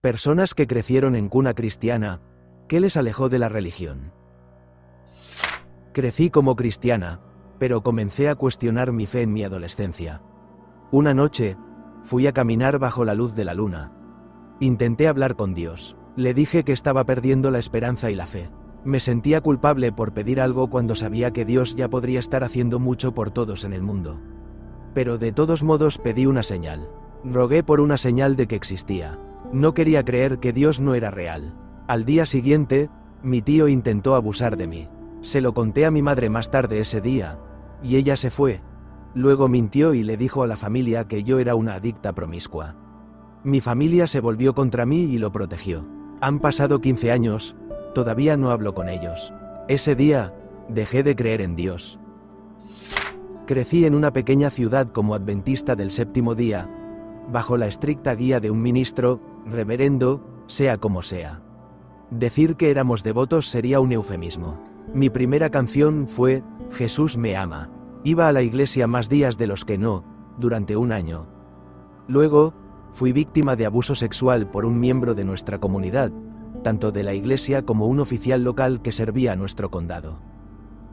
Personas que crecieron en cuna cristiana, ¿qué les alejó de la religión? Crecí como cristiana, pero comencé a cuestionar mi fe en mi adolescencia. Una noche, fui a caminar bajo la luz de la luna. Intenté hablar con Dios. Le dije que estaba perdiendo la esperanza y la fe. Me sentía culpable por pedir algo cuando sabía que Dios ya podría estar haciendo mucho por todos en el mundo. Pero de todos modos pedí una señal. Rogué por una señal de que existía. No quería creer que Dios no era real. Al día siguiente, mi tío intentó abusar de mí. Se lo conté a mi madre más tarde ese día, y ella se fue. Luego mintió y le dijo a la familia que yo era una adicta promiscua. Mi familia se volvió contra mí y lo protegió. Han pasado 15 años, todavía no hablo con ellos. Ese día, dejé de creer en Dios. Crecí en una pequeña ciudad como adventista del séptimo día, bajo la estricta guía de un ministro, reverendo, sea como sea. Decir que éramos devotos sería un eufemismo. Mi primera canción fue Jesús me ama. Iba a la iglesia más días de los que no, durante un año. Luego, fui víctima de abuso sexual por un miembro de nuestra comunidad, tanto de la iglesia como un oficial local que servía a nuestro condado.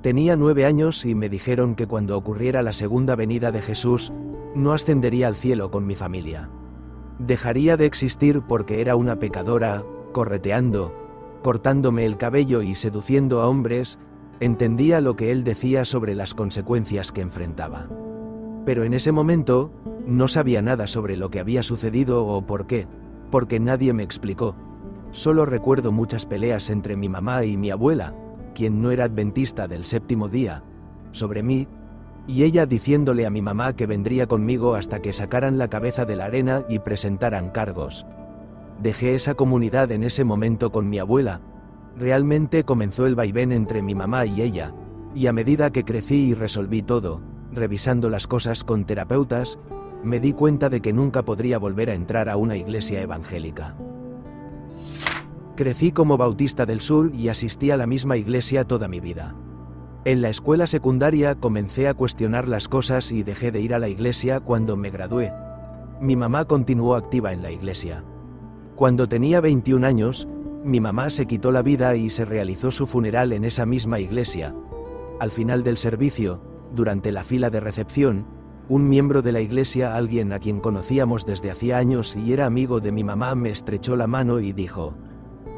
Tenía 9 años y me dijeron que cuando ocurriera la segunda venida de Jesús, no ascendería al cielo con mi familia. Dejaría de existir porque era una pecadora, correteando, cortándome el cabello y seduciendo a hombres. Entendía lo que él decía sobre las consecuencias que enfrentaba. Pero en ese momento, no sabía nada sobre lo que había sucedido o por qué, porque nadie me explicó. Solo recuerdo muchas peleas entre mi mamá y mi abuela, quien no era adventista del séptimo día, sobre mí, y ella diciéndole a mi mamá que vendría conmigo hasta que sacaran la cabeza de la arena y presentaran cargos. Dejé esa comunidad en ese momento con mi abuela. Realmente comenzó el vaivén entre mi mamá y ella, y a medida que crecí y resolví todo, revisando las cosas con terapeutas, me di cuenta de que nunca podría volver a entrar a una iglesia evangélica. Crecí como bautista del sur y asistí a la misma iglesia toda mi vida. En la escuela secundaria comencé a cuestionar las cosas y dejé de ir a la iglesia cuando me gradué. Mi mamá continuó activa en la iglesia. Cuando tenía 21 años, mi mamá se quitó la vida y se realizó su funeral en esa misma iglesia. Al final del servicio, durante la fila de recepción, un miembro de la iglesia, alguien a quien conocíamos desde hacía años y era amigo de mi mamá, me estrechó la mano y dijo: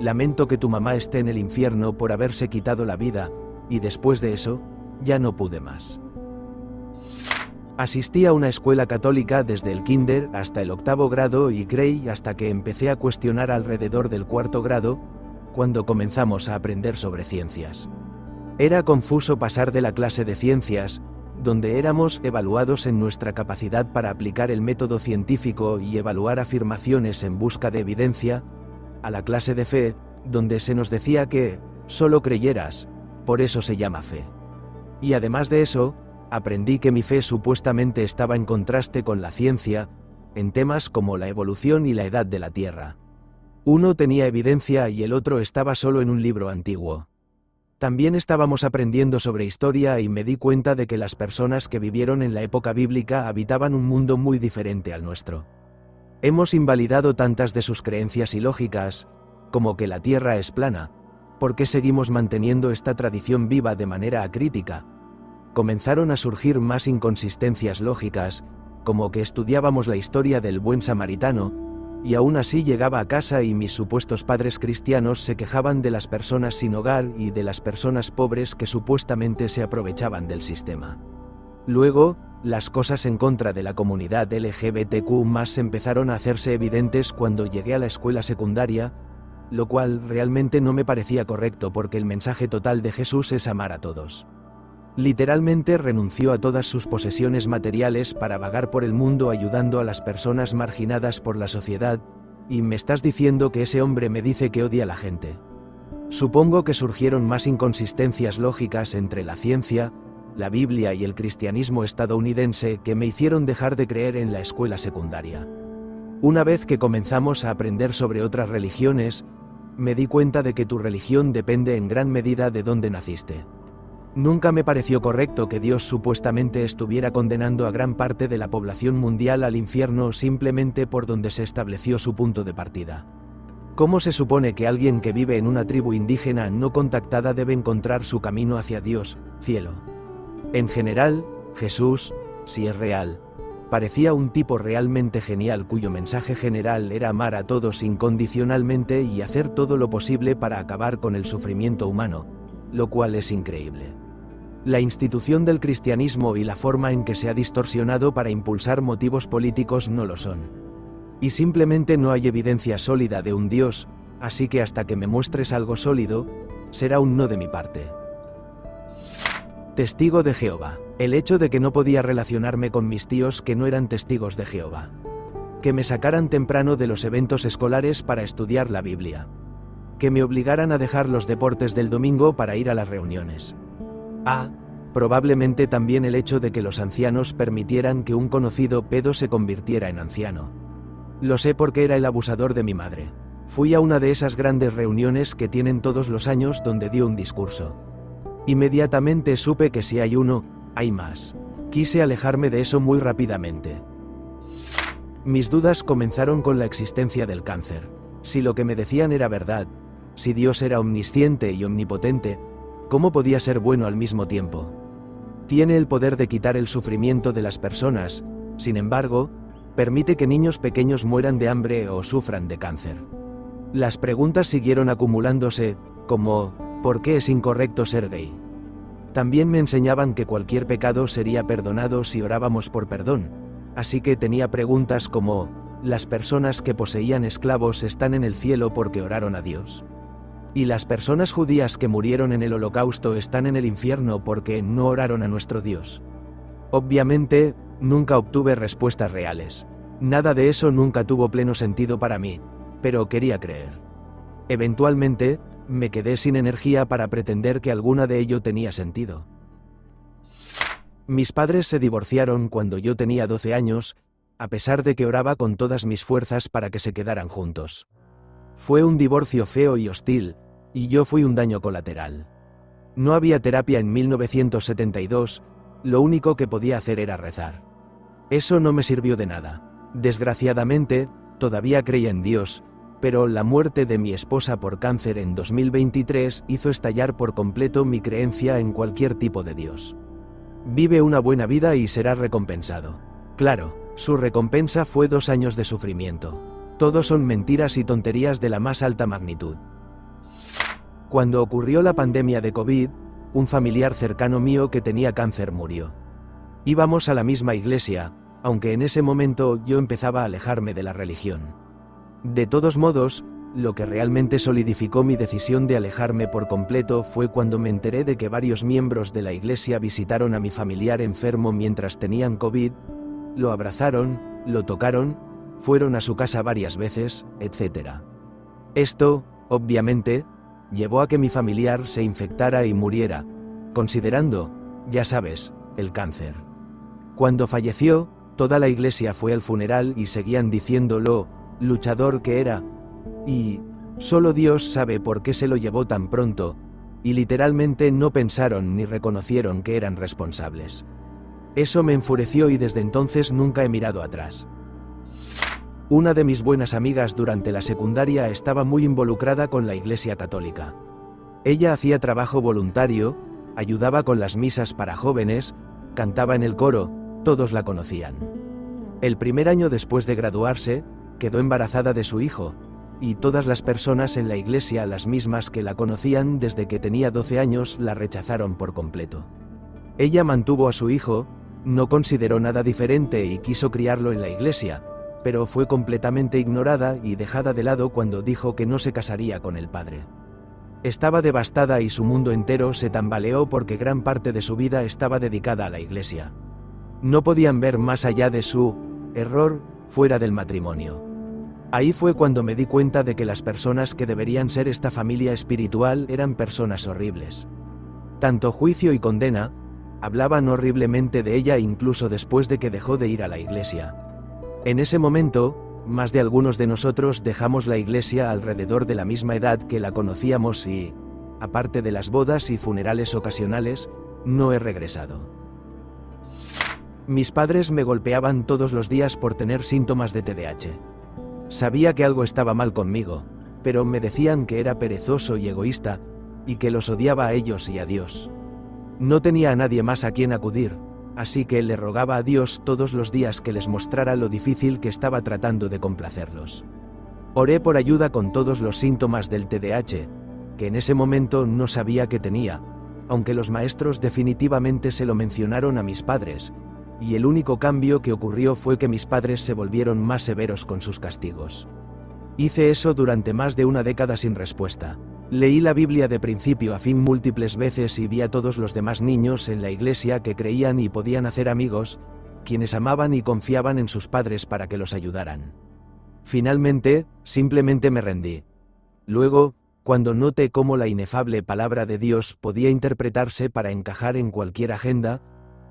«Lamento que tu mamá esté en el infierno por haberse quitado la vida», y después de eso, ya no pude más. Asistí a una escuela católica desde el kinder hasta el 8º grado y creí hasta que empecé a cuestionar alrededor del 4º grado, cuando comenzamos a aprender sobre ciencias. Era confuso pasar de la clase de ciencias, donde éramos evaluados en nuestra capacidad para aplicar el método científico y evaluar afirmaciones en busca de evidencia, a la clase de fe, donde se nos decía que solo creyeras, por eso se llama fe. Y además de eso, aprendí que mi fe supuestamente estaba en contraste con la ciencia, en temas como la evolución y la edad de la Tierra. Uno tenía evidencia y el otro estaba solo en un libro antiguo. También estábamos aprendiendo sobre historia y me di cuenta de que las personas que vivieron en la época bíblica habitaban un mundo muy diferente al nuestro. Hemos invalidado tantas de sus creencias ilógicas, como que la Tierra es plana. ¿Por qué seguimos manteniendo esta tradición viva de manera acrítica? Comenzaron a surgir más inconsistencias lógicas, como que estudiábamos la historia del buen samaritano, y aún así llegaba a casa y mis supuestos padres cristianos se quejaban de las personas sin hogar y de las personas pobres que supuestamente se aprovechaban del sistema. Luego, las cosas en contra de la comunidad LGBTQ+ empezaron a hacerse evidentes cuando llegué a la escuela secundaria, lo cual realmente no me parecía correcto porque el mensaje total de Jesús es amar a todos. Literalmente renunció a todas sus posesiones materiales para vagar por el mundo ayudando a las personas marginadas por la sociedad, y me estás diciendo que ese hombre me dice que odia a la gente. Supongo que surgieron más inconsistencias lógicas entre la ciencia, la Biblia y el cristianismo estadounidense que me hicieron dejar de creer en la escuela secundaria. Una vez que comenzamos a aprender sobre otras religiones, me di cuenta de que tu religión depende en gran medida de dónde naciste. Nunca me pareció correcto que Dios supuestamente estuviera condenando a gran parte de la población mundial al infierno simplemente por donde se estableció su punto de partida. ¿Cómo se supone que alguien que vive en una tribu indígena no contactada debe encontrar su camino hacia Dios, cielo? En general, Jesús, si es real, parecía un tipo realmente genial cuyo mensaje general era amar a todos incondicionalmente y hacer todo lo posible para acabar con el sufrimiento humano, lo cual es increíble. La institución del cristianismo y la forma en que se ha distorsionado para impulsar motivos políticos no lo son. Y simplemente no hay evidencia sólida de un Dios, así que hasta que me muestres algo sólido, será un no de mi parte. Testigo de Jehová. El hecho de que no podía relacionarme con mis tíos que no eran testigos de Jehová. Que me sacaran temprano de los eventos escolares para estudiar la Biblia. Que me obligaran a dejar los deportes del domingo para ir a las reuniones. Probablemente también el hecho de que los ancianos permitieran que un conocido pedo se convirtiera en anciano. Lo sé porque era el abusador de mi madre. Fui a una de esas grandes reuniones que tienen todos los años donde dio un discurso. Inmediatamente supe que si hay uno, hay más. Quise alejarme de eso muy rápidamente. Mis dudas comenzaron con la existencia del cáncer. Si lo que me decían era verdad, si Dios era omnisciente y omnipotente, ¿cómo podía ser bueno al mismo tiempo? Tiene el poder de quitar el sufrimiento de las personas, sin embargo, permite que niños pequeños mueran de hambre o sufran de cáncer. Las preguntas siguieron acumulándose, como, ¿por qué es incorrecto ser gay? También me enseñaban que cualquier pecado sería perdonado si orábamos por perdón, así que tenía preguntas como, ¿las personas que poseían esclavos están en el cielo porque oraron a Dios? ¿Y las personas judías que murieron en el Holocausto están en el infierno porque no oraron a nuestro Dios? Obviamente, nunca obtuve respuestas reales. Nada de eso nunca tuvo pleno sentido para mí, pero quería creer. Eventualmente, me quedé sin energía para pretender que alguna de ello tenía sentido. Mis padres se divorciaron cuando yo tenía 12 años, a pesar de que oraba con todas mis fuerzas para que se quedaran juntos. Fue un divorcio feo y hostil, y yo fui un daño colateral. No había terapia en 1972, lo único que podía hacer era rezar. Eso no me sirvió de nada. Desgraciadamente, todavía creía en Dios, pero la muerte de mi esposa por cáncer en 2023 hizo estallar por completo mi creencia en cualquier tipo de Dios. Vive una buena vida y será recompensado. Claro, su recompensa fue 2 años de sufrimiento. Todo son mentiras y tonterías de la más alta magnitud. Cuando ocurrió la pandemia de COVID, un familiar cercano mío que tenía cáncer murió. Íbamos a la misma iglesia, aunque en ese momento yo empezaba a alejarme de la religión. De todos modos, lo que realmente solidificó mi decisión de alejarme por completo fue cuando me enteré de que varios miembros de la iglesia visitaron a mi familiar enfermo mientras tenían COVID, lo abrazaron, lo tocaron, fueron a su casa varias veces, etc. Esto, obviamente, llevó a que mi familiar se infectara y muriera, considerando, ya sabes, el cáncer. Cuando falleció, toda la iglesia fue al funeral y seguían diciendo lo luchador que era, y solo Dios sabe por qué se lo llevó tan pronto, y literalmente no pensaron ni reconocieron que eran responsables. Eso me enfureció y desde entonces nunca he mirado atrás. Una de mis buenas amigas durante la secundaria estaba muy involucrada con la Iglesia Católica. Ella hacía trabajo voluntario, ayudaba con las misas para jóvenes, cantaba en el coro, todos la conocían. El primer año después de graduarse, quedó embarazada de su hijo, y todas las personas en la iglesia, las mismas que la conocían desde que tenía 12 años, la rechazaron por completo. Ella mantuvo a su hijo, no consideró nada diferente y quiso criarlo en la iglesia, pero fue completamente ignorada y dejada de lado cuando dijo que no se casaría con el padre. Estaba devastada y su mundo entero se tambaleó porque gran parte de su vida estaba dedicada a la iglesia. No podían ver más allá de su error fuera del matrimonio. Ahí fue cuando me di cuenta de que las personas que deberían ser esta familia espiritual eran personas horribles. Tanto juicio y condena, hablaban horriblemente de ella incluso después de que dejó de ir a la iglesia. En ese momento, más de algunos de nosotros dejamos la iglesia alrededor de la misma edad que la conocíamos y, aparte de las bodas y funerales ocasionales, no he regresado. Mis padres me golpeaban todos los días por tener síntomas de TDAH. Sabía que algo estaba mal conmigo, pero me decían que era perezoso y egoísta, y que los odiaba a ellos y a Dios. No tenía a nadie más a quien acudir, así que le rogaba a Dios todos los días que les mostrara lo difícil que estaba tratando de complacerlos. Oré por ayuda con todos los síntomas del TDAH, que en ese momento no sabía que tenía, aunque los maestros definitivamente se lo mencionaron a mis padres, y el único cambio que ocurrió fue que mis padres se volvieron más severos con sus castigos. Hice eso durante más de una década sin respuesta. Leí la Biblia de principio a fin múltiples veces y vi a todos los demás niños en la iglesia que creían y podían hacer amigos, quienes amaban y confiaban en sus padres para que los ayudaran. Finalmente, simplemente me rendí. Luego, cuando noté cómo la inefable palabra de Dios podía interpretarse para encajar en cualquier agenda,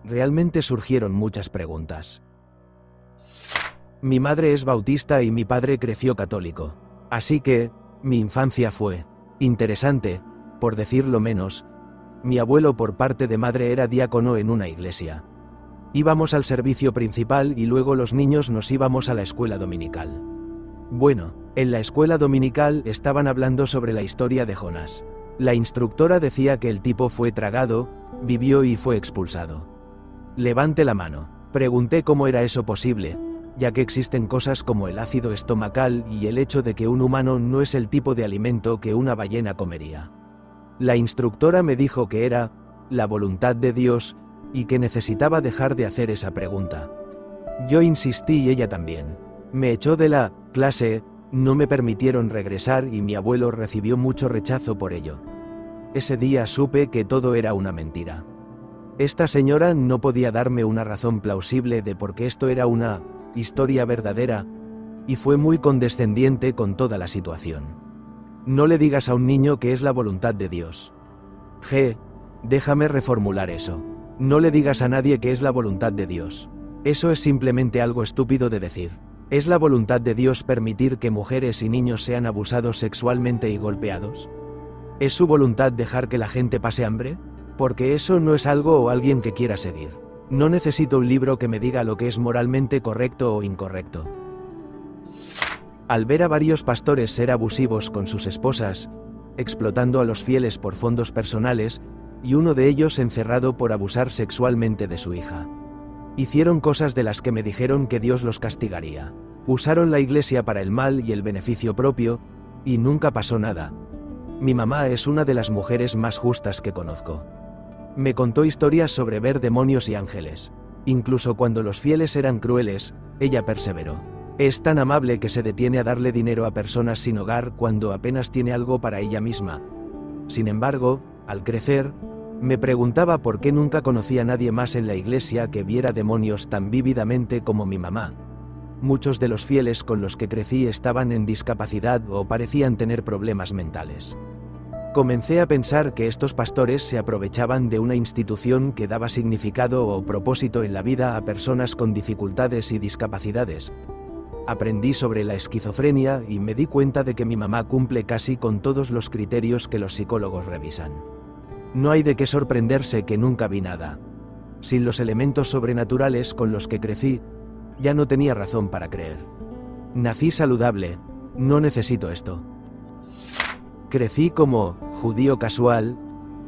realmente surgieron muchas preguntas. Mi madre es bautista y mi padre creció católico. Así que, mi infancia fue interesante, por decirlo menos. Mi abuelo por parte de madre era diácono en una iglesia. Íbamos al servicio principal y luego los niños nos íbamos a la escuela dominical. Bueno, en la escuela dominical estaban hablando sobre la historia de Jonás. La instructora decía que el tipo fue tragado, vivió y fue expulsado. Levante la mano. Pregunté cómo era eso posible, ya que existen cosas como el ácido estomacal y el hecho de que un humano no es el tipo de alimento que una ballena comería. La instructora me dijo que era la voluntad de Dios y que necesitaba dejar de hacer esa pregunta. Yo insistí y ella también. Me echó de la clase, no me permitieron regresar y mi abuelo recibió mucho rechazo por ello. Ese día supe que todo era una mentira. Esta señora no podía darme una razón plausible de por qué esto era una historia verdadera, y fue muy condescendiente con toda la situación. No le digas a un niño que es la voluntad de Dios. Déjame reformular eso. No le digas a nadie que es la voluntad de Dios. Eso es simplemente algo estúpido de decir. ¿Es la voluntad de Dios permitir que mujeres y niños sean abusados sexualmente y golpeados? ¿Es su voluntad dejar que la gente pase hambre? Porque eso no es algo o alguien que quiera seguir. No necesito un libro que me diga lo que es moralmente correcto o incorrecto. Al ver a varios pastores ser abusivos con sus esposas, explotando a los fieles por fondos personales, y uno de ellos encerrado por abusar sexualmente de su hija. Hicieron cosas de las que me dijeron que Dios los castigaría. Usaron la iglesia para el mal y el beneficio propio, y nunca pasó nada. Mi mamá es una de las mujeres más justas que conozco. Me contó historias sobre ver demonios y ángeles. Incluso cuando los fieles eran crueles, ella perseveró. Es tan amable que se detiene a darle dinero a personas sin hogar cuando apenas tiene algo para ella misma. Sin embargo, al crecer, me preguntaba por qué nunca conocí a nadie más en la iglesia que viera demonios tan vívidamente como mi mamá. Muchos de los fieles con los que crecí estaban en discapacidad o parecían tener problemas mentales. Comencé a pensar que estos pastores se aprovechaban de una institución que daba significado o propósito en la vida a personas con dificultades y discapacidades. Aprendí sobre la esquizofrenia y me di cuenta de que mi mamá cumple casi con todos los criterios que los psicólogos revisan. No hay de qué sorprenderse que nunca vi nada. Sin los elementos sobrenaturales con los que crecí, ya no tenía razón para creer. Nací saludable, no necesito esto. Crecí como judío casual,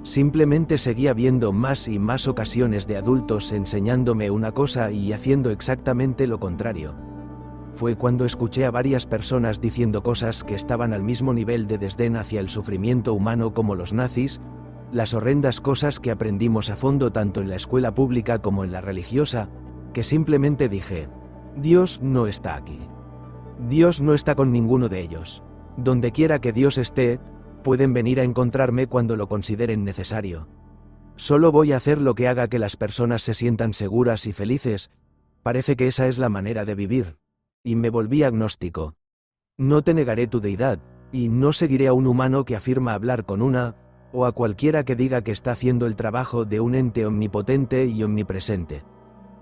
simplemente seguía viendo más y más ocasiones de adultos enseñándome una cosa y haciendo exactamente lo contrario. Fue cuando escuché a varias personas diciendo cosas que estaban al mismo nivel de desdén hacia el sufrimiento humano como los nazis, las horrendas cosas que aprendimos a fondo tanto en la escuela pública como en la religiosa, que simplemente dije, Dios no está aquí. Dios no está con ninguno de ellos. Donde quiera que Dios esté, pueden venir a encontrarme cuando lo consideren necesario. Solo voy a hacer lo que haga que las personas se sientan seguras y felices. Parece que esa es la manera de vivir. Y me volví agnóstico. No te negaré tu deidad, y no seguiré a un humano que afirma hablar con una, o a cualquiera que diga que está haciendo el trabajo de un ente omnipotente y omnipresente.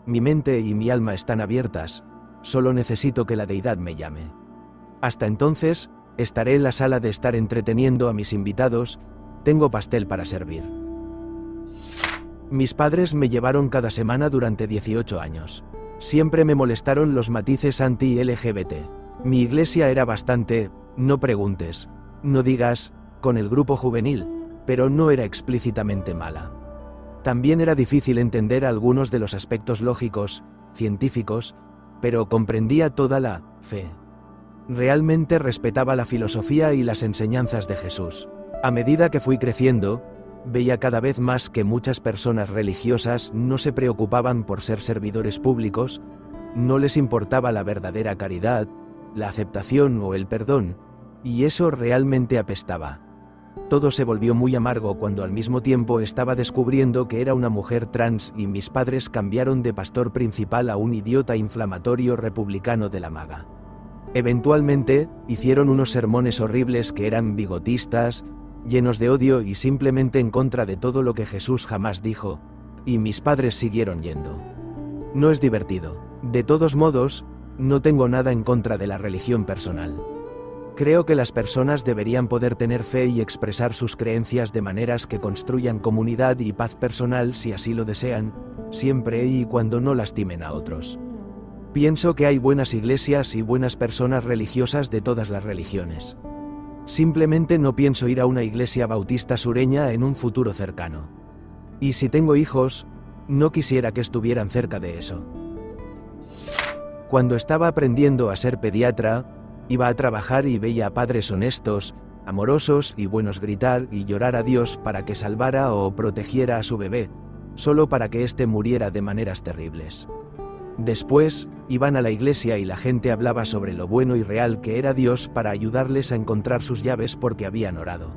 Mi mente y mi alma están abiertas, solo necesito que la deidad me llame. Hasta entonces, estaré en la sala de estar entreteniendo a mis invitados, tengo pastel para servir. Mis padres me llevaron cada semana durante 18 años. Siempre me molestaron los matices anti-LGBT. Mi iglesia era bastante No preguntes, no digas, con el grupo juvenil, pero no era explícitamente mala. También era difícil entender algunos de los aspectos lógicos, científicos, pero comprendía toda la fe. Realmente respetaba la filosofía y las enseñanzas de Jesús. A medida que fui creciendo, veía cada vez más que muchas personas religiosas no se preocupaban por ser servidores públicos, no les importaba la verdadera caridad, la aceptación o el perdón, y eso realmente apestaba. Todo se volvió muy amargo cuando al mismo tiempo estaba descubriendo que era una mujer trans y mis padres cambiaron de pastor principal a un idiota inflamatorio republicano de la MAGA. Eventualmente, hicieron unos sermones horribles que eran bigotistas, llenos de odio y simplemente en contra de todo lo que Jesús jamás dijo, y mis padres siguieron yendo. No es divertido. De todos modos, no tengo nada en contra de la religión personal. Creo que las personas deberían poder tener fe y expresar sus creencias de maneras que construyan comunidad y paz personal si así lo desean, siempre y cuando no lastimen a otros. Pienso que hay buenas iglesias y buenas personas religiosas de todas las religiones. Simplemente no pienso ir a una iglesia bautista sureña en un futuro cercano. Y si tengo hijos, no quisiera que estuvieran cerca de eso. Cuando estaba aprendiendo a ser pediatra, iba a trabajar y veía a padres honestos, amorosos y buenos gritar y llorar a Dios para que salvara o protegiera a su bebé, solo para que éste muriera de maneras terribles. Después, iban a la iglesia y la gente hablaba sobre lo bueno y real que era Dios para ayudarles a encontrar sus llaves porque habían orado.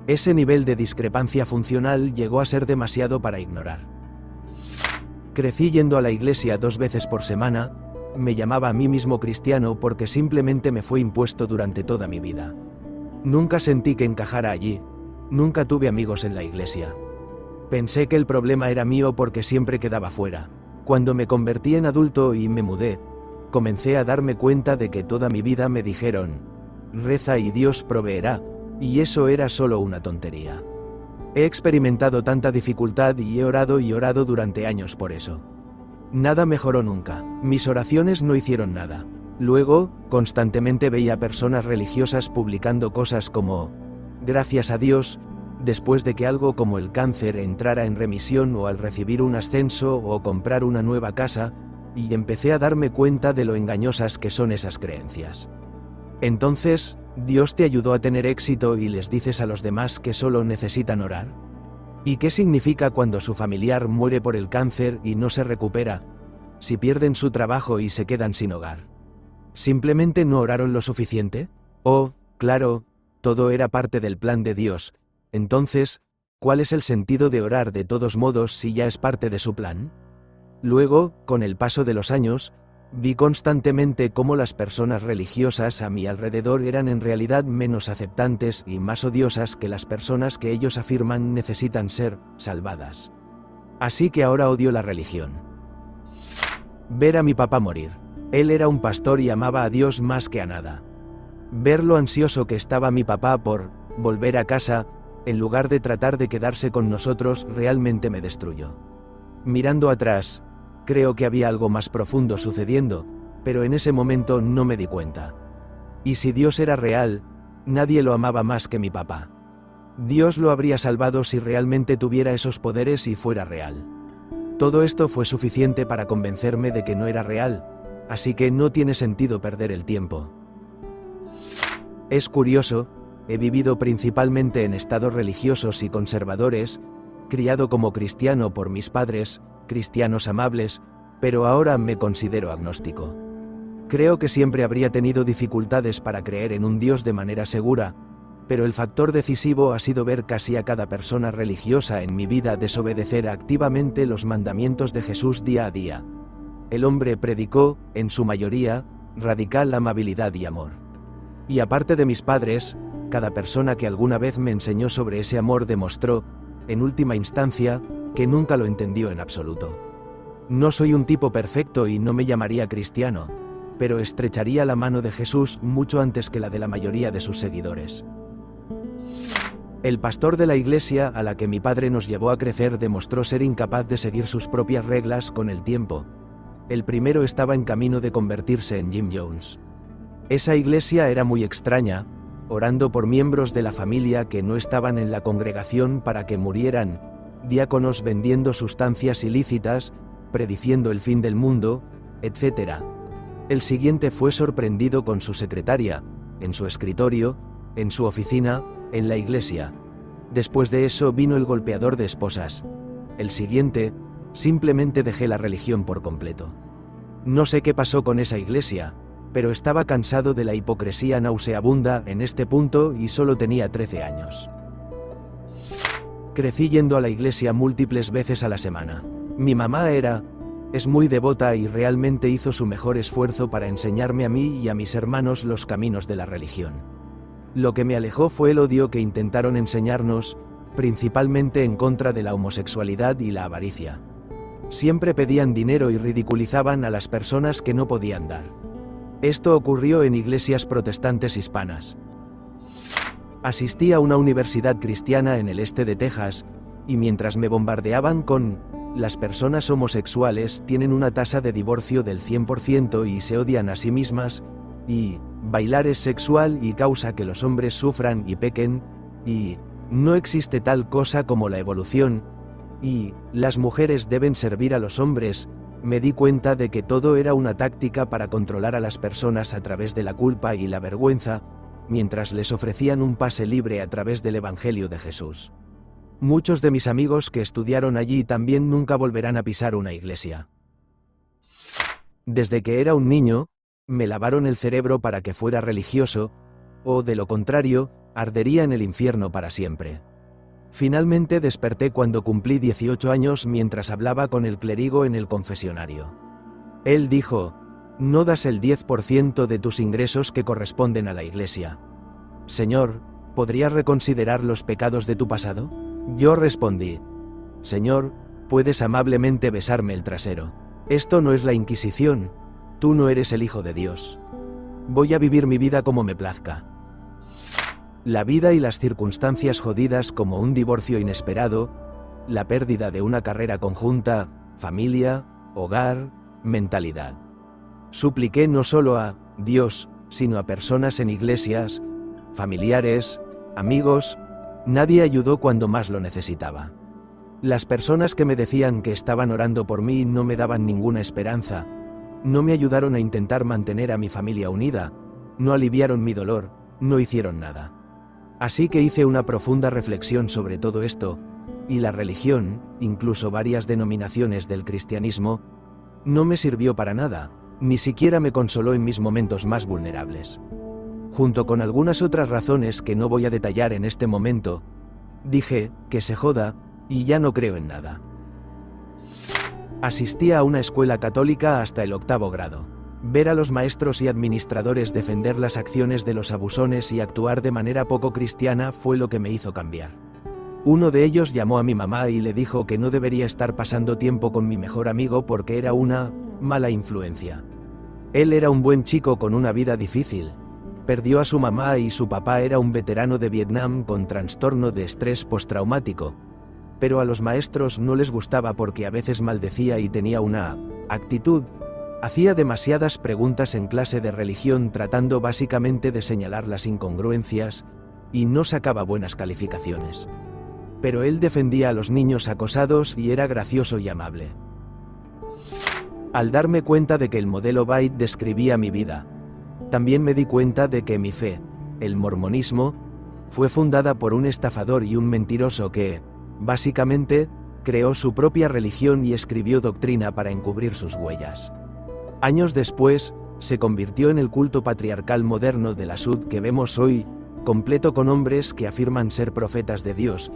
Ese nivel de discrepancia funcional llegó a ser demasiado para ignorar. Crecí yendo a la iglesia 2 veces por semana, me llamaba a mí mismo cristiano porque simplemente me fue impuesto durante toda mi vida. Nunca sentí que encajara allí, nunca tuve amigos en la iglesia. Pensé que el problema era mío porque siempre quedaba fuera. Cuando me convertí en adulto y me mudé, comencé a darme cuenta de que toda mi vida me dijeron, reza y Dios proveerá, y eso era solo una tontería. He experimentado tanta dificultad y he orado durante años por eso. Nada mejoró nunca, mis oraciones no hicieron nada. Luego, constantemente veía personas religiosas publicando cosas como, gracias a Dios, después de que algo como el cáncer entrara en remisión o al recibir un ascenso o comprar una nueva casa, y empecé a darme cuenta de lo engañosas que son esas creencias. Entonces, ¿Dios te ayudó a tener éxito y les dices a los demás que solo necesitan orar? ¿Y qué significa cuando su familiar muere por el cáncer y no se recupera? Si pierden su trabajo y se quedan sin hogar. ¿Simplemente no oraron lo suficiente? Oh, claro, todo era parte del plan de Dios. Entonces, ¿cuál es el sentido de orar de todos modos si ya es parte de su plan? Luego, con el paso de los años, vi constantemente cómo las personas religiosas a mi alrededor eran en realidad menos aceptantes y más odiosas que las personas que ellos afirman necesitan ser salvadas. Así que ahora odio la religión. Ver a mi papá morir. Él era un pastor y amaba a Dios más que a nada. Ver lo ansioso que estaba mi papá por volver a casa, en lugar de tratar de quedarse con nosotros, realmente me destruyó. Mirando atrás, creo que había algo más profundo sucediendo, pero en ese momento no me di cuenta. Y si Dios era real, nadie lo amaba más que mi papá. Dios lo habría salvado si realmente tuviera esos poderes y fuera real. Todo esto fue suficiente para convencerme de que no era real, así que no tiene sentido perder el tiempo. Es curioso, he vivido principalmente en estados religiosos y conservadores, criado como cristiano por mis padres, cristianos amables, pero ahora me considero agnóstico. Creo que siempre habría tenido dificultades para creer en un Dios de manera segura, pero el factor decisivo ha sido ver casi a cada persona religiosa en mi vida desobedecer activamente los mandamientos de Jesús día a día. El hombre predicó, en su mayoría, radical amabilidad y amor. Y aparte de mis padres, cada persona que alguna vez me enseñó sobre ese amor demostró, en última instancia, que nunca lo entendió en absoluto. No soy un tipo perfecto y no me llamaría cristiano, pero estrecharía la mano de Jesús mucho antes que la de la mayoría de sus seguidores. El pastor de la iglesia a la que mi padre nos llevó a crecer demostró ser incapaz de seguir sus propias reglas con el tiempo. El primero estaba en camino de convertirse en Jim Jones. Esa iglesia era muy extraña, orando por miembros de la familia que no estaban en la congregación para que murieran, diáconos vendiendo sustancias ilícitas, prediciendo el fin del mundo, etc. El siguiente fue sorprendido con su secretaria, en su escritorio, en su oficina, en la iglesia. Después de eso vino el golpeador de esposas. El siguiente, simplemente dejé la religión por completo. No sé qué pasó con esa iglesia, pero estaba cansado de la hipocresía nauseabunda en este punto y solo tenía 13 años. Crecí yendo a la iglesia múltiples veces a la semana. Mi mamá es muy devota y realmente hizo su mejor esfuerzo para enseñarme a mí y a mis hermanos los caminos de la religión. Lo que me alejó fue el odio que intentaron enseñarnos, principalmente en contra de la homosexualidad y la avaricia. Siempre pedían dinero y ridiculizaban a las personas que no podían dar. Esto ocurrió en iglesias protestantes hispanas. Asistí a una universidad cristiana en el este de Texas, y mientras me bombardeaban con las personas homosexuales tienen una tasa de divorcio del 100% y se odian a sí mismas, y bailar es sexual y causa que los hombres sufran y pequen, y no existe tal cosa como la evolución, y las mujeres deben servir a los hombres, me di cuenta de que todo era una táctica para controlar a las personas a través de la culpa y la vergüenza, mientras les ofrecían un pase libre a través del Evangelio de Jesús. Muchos de mis amigos que estudiaron allí también nunca volverán a pisar una iglesia. Desde que era un niño, me lavaron el cerebro para que fuera religioso, o de lo contrario, ardería en el infierno para siempre. Finalmente desperté cuando cumplí 18 años mientras hablaba con el clérigo en el confesionario. Él dijo, «No das el 10% de tus ingresos que corresponden a la iglesia. Señor, ¿podrías reconsiderar los pecados de tu pasado?» Yo respondí, «Señor, puedes amablemente besarme el trasero. Esto no es la Inquisición. Tú no eres el Hijo de Dios. Voy a vivir mi vida como me plazca». La vida y las circunstancias jodidas como un divorcio inesperado, la pérdida de una carrera conjunta, familia, hogar, mentalidad. Supliqué no solo a Dios, sino a personas en iglesias, familiares, amigos. Nadie ayudó cuando más lo necesitaba. Las personas que me decían que estaban orando por mí no me daban ninguna esperanza, no me ayudaron a intentar mantener a mi familia unida, no aliviaron mi dolor, no hicieron nada. Así que hice una profunda reflexión sobre todo esto, y la religión, incluso varias denominaciones del cristianismo, no me sirvió para nada, ni siquiera me consoló en mis momentos más vulnerables. Junto con algunas otras razones que no voy a detallar en este momento, dije, que se joda, y ya no creo en nada. Asistía a una escuela católica hasta el 8º grado. Ver a los maestros y administradores defender las acciones de los abusones y actuar de manera poco cristiana fue lo que me hizo cambiar. Uno de ellos llamó a mi mamá y le dijo que no debería estar pasando tiempo con mi mejor amigo porque era una mala influencia. Él era un buen chico con una vida difícil. Perdió a su mamá y su papá era un veterano de Vietnam con trastorno de estrés postraumático. Pero a los maestros no les gustaba porque a veces maldecía y tenía una actitud. Hacía demasiadas preguntas en clase de religión tratando básicamente de señalar las incongruencias, y no sacaba buenas calificaciones. Pero él defendía a los niños acosados y era gracioso y amable. Al darme cuenta de que el modelo Byte describía mi vida, también me di cuenta de que mi fe, el mormonismo, fue fundada por un estafador y un mentiroso que, básicamente, creó su propia religión y escribió doctrina para encubrir sus huellas. Años después, se convirtió en el culto patriarcal moderno de la SUD que vemos hoy, completo con hombres que afirman ser profetas de Dios.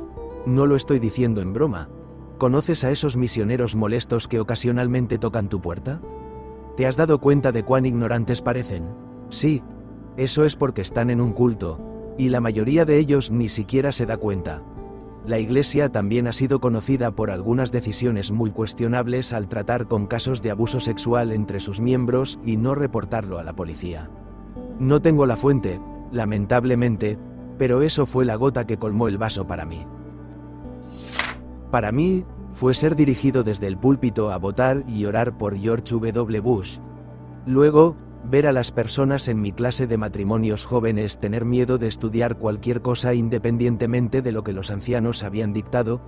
No lo estoy diciendo en broma. ¿Conoces a esos misioneros molestos que ocasionalmente tocan tu puerta? ¿Te has dado cuenta de cuán ignorantes parecen? Sí, eso es porque están en un culto, y la mayoría de ellos ni siquiera se da cuenta. La Iglesia también ha sido conocida por algunas decisiones muy cuestionables al tratar con casos de abuso sexual entre sus miembros y no reportarlo a la policía. No tengo la fuente, lamentablemente, pero eso fue la gota que colmó el vaso para mí. Para mí, fue ser dirigido desde el púlpito a votar y orar por George W. Bush. Luego, Ver a las personas en mi clase de matrimonios jóvenes tener miedo de estudiar cualquier cosa independientemente de lo que los ancianos habían dictado,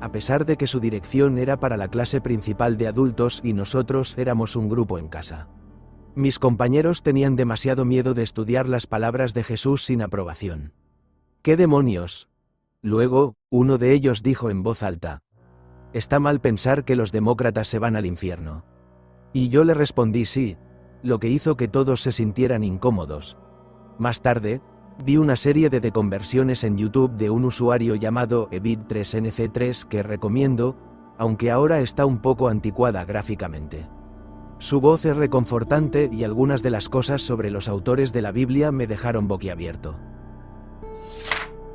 a pesar de que su dirección era para la clase principal de adultos y nosotros éramos un grupo en casa. Mis compañeros tenían demasiado miedo de estudiar las palabras de Jesús sin aprobación. ¿Qué demonios? Luego, uno de ellos dijo en voz alta: está mal pensar que los demócratas se van al infierno. Y yo le respondí sí, lo que hizo que todos se sintieran incómodos. Más tarde, vi una serie de deconversiones en YouTube de un usuario llamado Evid3NC3 que recomiendo, aunque ahora está un poco anticuada gráficamente. Su voz es reconfortante y algunas de las cosas sobre los autores de la Biblia me dejaron boquiabierto.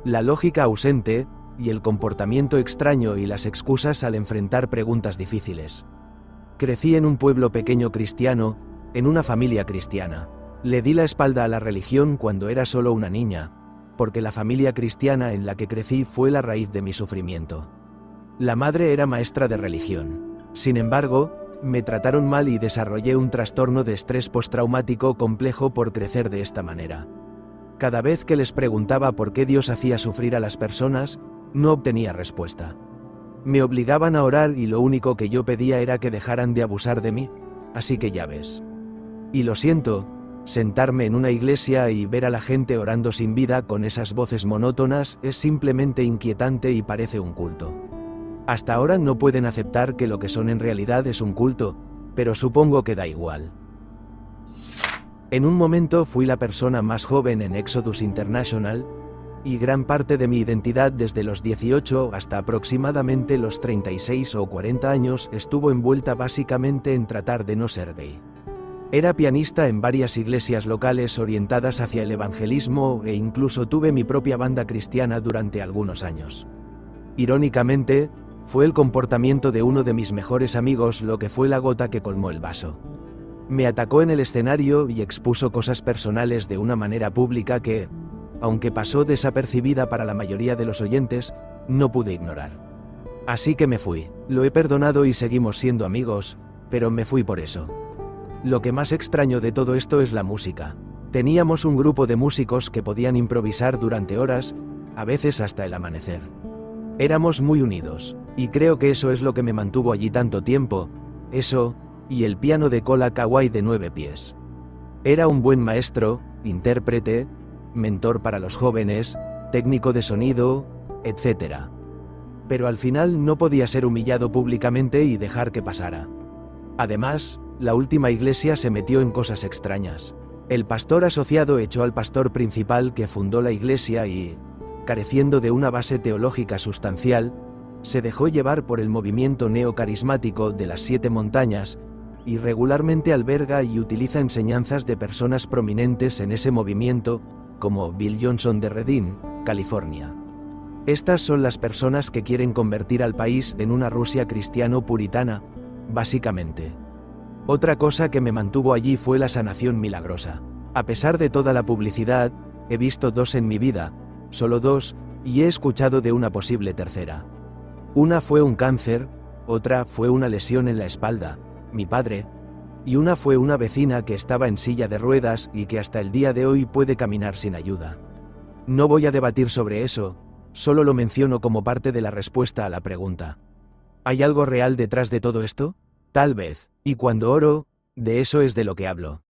La lógica ausente, y el comportamiento extraño y las excusas al enfrentar preguntas difíciles. Crecí en un pueblo pequeño cristiano, en una familia cristiana. Le di la espalda a la religión cuando era solo una niña, porque la familia cristiana en la que crecí fue la raíz de mi sufrimiento. La madre era maestra de religión. Sin embargo, me trataron mal y desarrollé un trastorno de estrés postraumático complejo por crecer de esta manera. Cada vez que les preguntaba por qué Dios hacía sufrir a las personas, no obtenía respuesta. Me obligaban a orar y lo único que yo pedía era que dejaran de abusar de mí, así que ya ves. Y lo siento, sentarme en una iglesia y ver a la gente orando sin vida con esas voces monótonas es simplemente inquietante y parece un culto. Hasta ahora no pueden aceptar que lo que son en realidad es un culto, pero supongo que da igual. En un momento fui la persona más joven en Exodus International, y gran parte de mi identidad desde los 18 hasta aproximadamente los 36 o 40 años estuvo envuelta básicamente en tratar de no ser gay. Era pianista en varias iglesias locales orientadas hacia el evangelismo e incluso tuve mi propia banda cristiana durante algunos años. Irónicamente, fue el comportamiento de uno de mis mejores amigos lo que fue la gota que colmó el vaso. Me atacó en el escenario y expuso cosas personales de una manera pública que, aunque pasó desapercibida para la mayoría de los oyentes, no pude ignorar. Así que me fui. Lo he perdonado y seguimos siendo amigos, pero me fui por eso. Lo que más extraño de todo esto es la música. Teníamos un grupo de músicos que podían improvisar durante horas, a veces hasta el amanecer. Éramos muy unidos, y creo que eso es lo que me mantuvo allí tanto tiempo, eso, y el piano de cola kawaii de 9 pies. Era un buen maestro, intérprete, mentor para los jóvenes, técnico de sonido, etc. Pero al final no podía ser humillado públicamente y dejar que pasara. Además, la última iglesia se metió en cosas extrañas. El pastor asociado echó al pastor principal que fundó la iglesia y, careciendo de una base teológica sustancial, se dejó llevar por el movimiento neocarismático de las 7 montañas, y regularmente alberga y utiliza enseñanzas de personas prominentes en ese movimiento, como Bill Johnson de Redding, California. Estas son las personas que quieren convertir al país en una Rusia cristiano-puritana, básicamente. Otra cosa que me mantuvo allí fue la sanación milagrosa. A pesar de toda la publicidad, he visto 2 en mi vida, solo 2, y he escuchado de una posible tercera. Una fue un cáncer, otra fue una lesión en la espalda, mi padre, y una fue una vecina que estaba en silla de ruedas y que hasta el día de hoy puede caminar sin ayuda. No voy a debatir sobre eso, solo lo menciono como parte de la respuesta a la pregunta. ¿Hay algo real detrás de todo esto? Tal vez, y cuando oro, de eso es de lo que hablo.